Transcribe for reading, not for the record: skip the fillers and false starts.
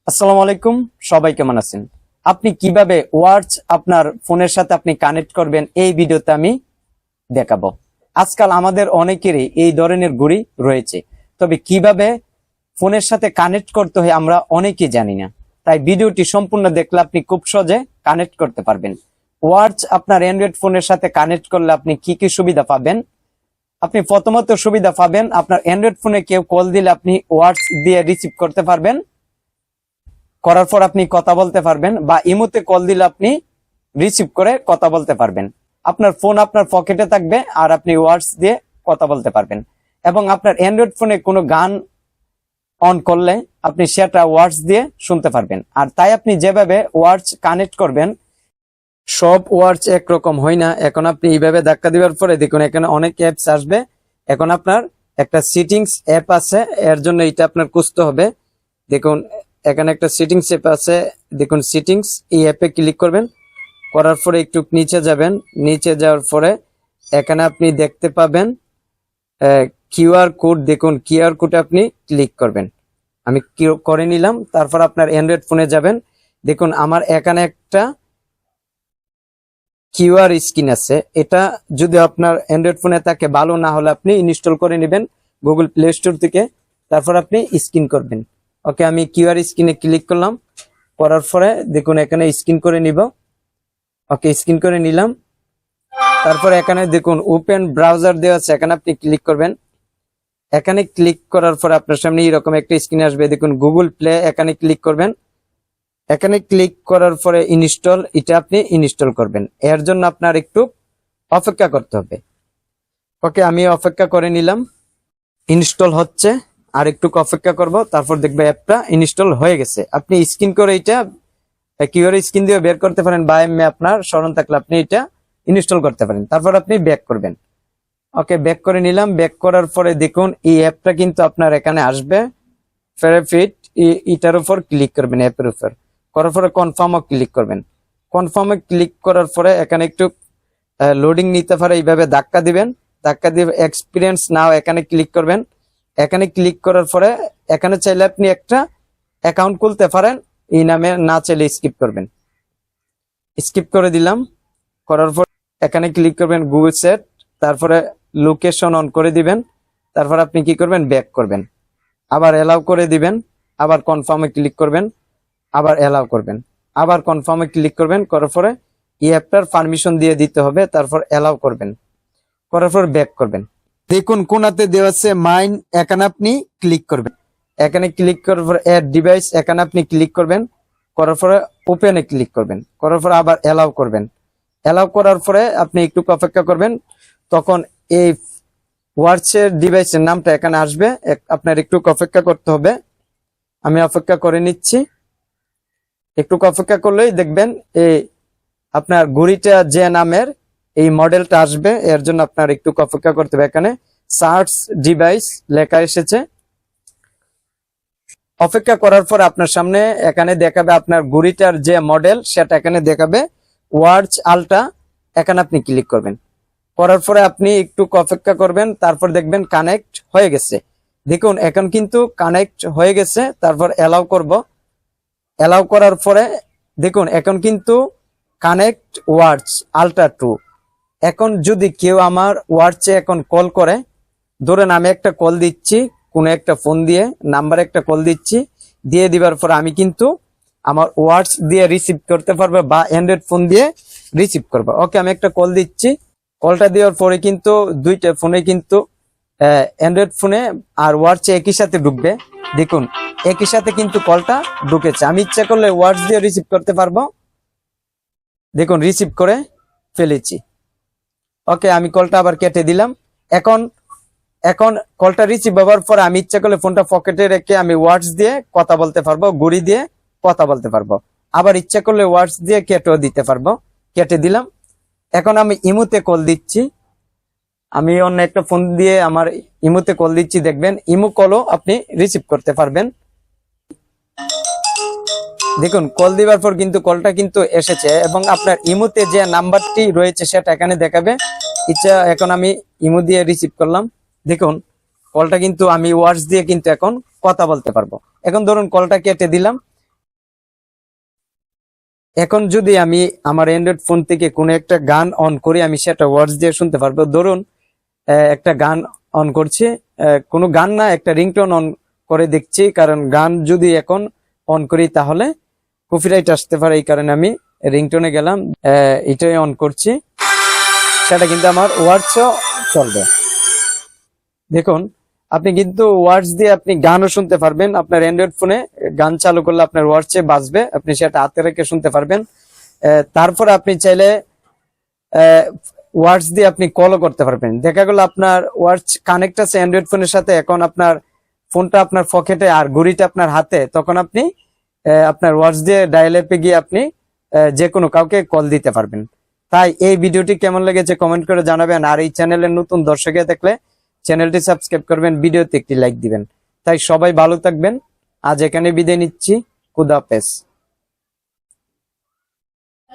আসসালামু আলাইকুম, সবাই কেমন আছেন? আপনি কিভাবে ওয়াচ আপনার ফোনের সাথে আপনি কানেক্ট করবেন এই ভিডিওতে আমি দেখাবো। আজকাল আমাদের অনেকেরই এই ধরনের ঘড়ি রয়েছে, তবে কিভাবে ফোনের সাথে কানেক্ট করতে হয় আমরা অনেকেই জানি না। তাই ভিডিওটি সম্পূর্ণ দেখলে আপনি খুব সহজে কানেক্ট করতে পারবেন। ওয়াচ আপনার অ্যান্ড্রয়েড ফোনের সাথে কানেক্ট করলে আপনি কি কি সুবিধা পাবেন? আপনি প্রথমত সুবিধা পাবেন, আপনার অ্যান্ড্রয়েড ফোনে কেউ কল দিলে আপনি ওয়াচ দিয়ে রিসিভ করতে পারবেন, করার পর আপনি কথা বলতে পারবেন, বা ইমোতে কল দিলে আপনি রিসিভ করে কথা বলতে পারবেন। আপনার ফোন আপনার পকেটে থাকবে আর আপনি ওয়ার্ডস দিয়ে কথা বলতে পারবেন। এবং আপনার অ্যান্ড্রয়েড ফোনে কোনো গান অন করলে আপনি সেটা ওয়ার্ডস দিয়ে শুনতে পারবেন। আর তাই আপনি যেভাবে ওয়ার্ডস কানেক্ট করবেন, সব ওয়ার্ডস একরকম হয় না। এখন আপনি এইভাবে ধাক্কা দেওয়ার পরে দেখুন এখানে অনেক অ্যাপস আসবে। এখন আপনার একটা সেটিংস অ্যাপ আছে, এর জন্য এটা আপনার খুঁজতে হবে। দেখুন এখানে একটা সেটিংস অ্যাপ আছে, দেখুন সেটিংস, এই অ্যাপে ক্লিক করবেন। করার পরে একটু নিচে যাবেন, নিচে যাওয়ার পরে এখানে আপনি দেখতে পাবেন কিউআর কোড। দেখুন কিউআর কোডে আপনি ক্লিক করবেন। আমি করে নিলাম। তারপর আপনার অ্যান্ড্রয়েড ফোনে যাবেন। দেখুন আমার এখানে একটা কিউআর স্ক্রিন আছে। এটা যদি আপনার অ্যান্ড্রয়েড ফোনে থাকে, ভালো না হলে আপনি ইনস্টল করে নেবেন গুগল প্লে স্টোর থেকে। তারপর আপনি স্ক্যান করবেন। ওকে, আমি কিউআর স্ক্রিনে ক্লিক করলাম। করার পরে দেখুন এখানে স্ক্যান করে নিব। ওকে, স্ক্যান করে নিলাম। তারপর এখানে দেখুন ওপেন ব্রাউজার দেওয়া আছে, এখানে আপনি ক্লিক করবেন। এখানে ক্লিক করার পরে আপনার সামনে এরকম একটা স্ক্রিন আসবে। দেখুন গুগল প্লে, এখানে ক্লিক করবেন। এখানে ক্লিক করার পরে ইনস্টল, এটা আপনি ইনস্টল করবেন। এর জন্য আপনার একটু অপেক্ষা করতে হবে। ওকে, আমি অপেক্ষা করে নিলাম। ইনস্টল হচ্ছে, আর একটু অপেক্ষা করব। তারপর দেখবে অ্যাপটা ইনস্টল হয়ে গেছে। আপনি স্ক্রিন করে এটা কিউআর স্ক্রিন দিয়ে বের করতে পারেন, বা এমনি আপনার স্মরণ থাকলে আপনি এটা ইনস্টল করতে পারেন। তারপর আপনি ব্যাক করবেন। ওকে, ব্যাক করে নিলাম। ব্যাক করার পরে দেখুন এই অ্যাপটা কিন্তু আপনার এখানে আসবে। ফেরফিট, এটার উপর ক্লিক করবেন, অ্যাপের উপর। করার পরে কনফার্মও ক্লিক করবেন। কনফার্মে ক্লিক করার পরে এখানে একটু লোডিং নিতে পারে, এইভাবে ধাক্কা দিবেন। ধাক্কা দিয়ে এক্সপিরিয়েন্স নাও এখানে ক্লিক করবেন। এখানে ক্লিক করার পরে এখানে চাইলে আপনি একটা অ্যাকাউন্ট খুলতে পারেন, এই নামে না চাইলে স্কিপ করবেন। স্কিপ করে দিলাম। করার পর এখানে ক্লিক করবেন গুগল সেট, তারপরে লোকেশন অন করে দিবেন। তারপর আপনি কি করবেন, ব্যাক করবেন, আবার এলাও করে দিবেন, আবার কনফার্মে ক্লিক করবেন, আবার এলাও করবেন, আবার কনফার্মে ক্লিক করবেন। করার পরে এই অ্যাপটার পারমিশন দিয়ে দিতে হবে। তারপর এলাও করবেন, করার পর ব্যাক করবেন। দেখুন কোনাতে দেওয়া আছে মাইন, এখানে আপনি ক্লিক করবেন। এখানে ক্লিক করার পর অ্যাড ডিভাইস, এখানে আপনি ক্লিক করবেন। করার পরে ওপেনে ক্লিক করবেন। করার পরে আবার এলাও করবেন। এলাও করার পরে আপনি একটু অপেক্ষা করবেন। তখন এই ওয়াচের ডিভাইসের নামটা এখানে আসবে, আপনার একটু অপেক্ষা করতে হবে। আমি অপেক্ষা করে নিচ্ছি। একটু অপেক্ষা করলেই দেখবেন এই আপনার ঘড়িটা যে নামের এই মডেলটা আসবে। এর জন্য আপনার একটু অপেক্ষা করতে হবে। এখানে সার্চ ডিভাইস লেখা এসেছে। অপেক্ষা করার পর আপনার সামনে এখানে দেখাবে আপনার ঘড়িটার যে মডেল, সেটা এখানে দেখাবে ওয়াচ আলট্রা। এখানে আপনি ক্লিক করবেন। করার পরে আপনি একটু অপেক্ষা করবেন। তারপর দেখবেন কানেক্ট হয়ে গেছে। দেখুন এখন কিন্তু কানেক্ট হয়ে গেছে। তারপর এলাও করব। এলাও করার পরে দেখুন এখন কিন্তু কানেক্ট ওয়াচ আলট্রা 2। এখন যদি কেউ আমার ওয়াচে এখন কল করে, ধরেন আমি একটা কল দিচ্ছি, কোনো একটা ফোন দিয়ে নাম্বার একটা কল দিচ্ছি, দিয়ে দিবার পর আমি কিন্তু আমার ওয়াচ দিয়ে রিসিভ করতে পারবো, বা অ্যান্ড্রয়েড ফোন দিয়ে রিসিভ করবো। ওকে, আমি একটা কল দিচ্ছি। কলটা দেওয়ার পরে কিন্তু দুইটা ফোনে কিন্তু অ্যান্ড্রয়েড ফোনে আর ওয়াচে একই সাথে ঢুকবে। দেখুন একই সাথে কিন্তু কলটা ঢুকেছে। আমি ইচ্ছা করলে ওয়াচ দিয়ে রিসিভ করতে পারবো। দেখুন রিসিভ করে ফেলেছি। ওকে, আমি কলটা আবার কেটে দিলাম। এখন এখন কলটা রিসিভ হওয়ার পরে আমি ইচ্ছা করলে ফোনটা পকেটে রেখে আমি ওয়াটস দিয়ে কথা বলতে পারবো, ঘড়ি দিয়ে কথা বলতে পারবো। আবার ইচ্ছা করলে ওয়াটস দিয়ে কেটেও দিতে পারবো। কেটে দিলাম। এখন আমি ইমোতে কল দিচ্ছি। আমি অন্য একটা ফোন দিয়ে আমার ইমোতে কল দিচ্ছি, দেখবেন ইমো কলও আপনি রিসিভ করতে পারবেন। দেখুন কল দিবার পর কিন্তু কলটা কিন্তু এসেছে, এবং আপনার ইমোতে যে নাম্বারটি রয়েছে সেটা এখানে দেখাবে। ইচ্ছা এখন আমি ইমো দিয়ে রিসিভ করলাম। দেখুন কলটা কিন্তু আমি ওয়াটস দিয়ে কিন্তু এখন কথা বলতে পারবো। এখন ধরুন কলটা কেটে দিলাম। এখন যদি আমি আমার অ্যান্ড্রয়েড ফোন থেকে কোনো একটা গান অন করি, আমি সেটা ওয়ার্ডস দিয়ে শুনতে পারবো। ধরুন একটা গান অন করছি, কোনো গান না, একটা রিংটোন অন করে দেখছি, কারণ গান যদি এখন অন করি তাহলে কপিরাইট আসতে পারে, এই কারণে আমি রিংটোনে গেলাম, এটাই অন করছি, সেটা কিন্তু আমার ওয়ার্ডসও চলবে। দেখুন আপনি কিন্তু ওয়ার্ডস দিয়ে আপনি গানও শুনতে পারবেন। আপনার অ্যান্ড্রয়েড ফোনে গান চালু করলে আপনার ওয়ার্ডসে বাজবে, আপনি সেটা হাতে রেখে শুনতে পারবেন। তারপরে আপনি চাইলে ওয়ার্ডস দিয়ে আপনি কলও করতে পারবেন। দেখা গেল আপনার ওয়ার্ডস কানেক্ট আছে অ্যান্ড্রয়েড ফোনের সাথে, এখন আপনার ফোনটা আপনার পকেটে আর ঘড়িটা আপনার হাতে, তখন আপনি আপনার ওয়ার্ডস দিয়ে ডায়াল অ্যাপে গিয়ে আপনি যে কোনো কাউকে কল দিতে পারবেন। তাই এই ভিডিওটি কেমন লেগেছে কমেন্ট করে জানাবেন, আর এই চ্যানেলের নতুন দর্শক থাকলে চ্যানেলটি সাবস্ক্রাইব করবেন, ভিডিওতে একটি লাইক দিবেন। তাই সবাই ভালো থাকবেন, আজ এখানে বিদায় নিচ্ছি, খুদা হাফেজ।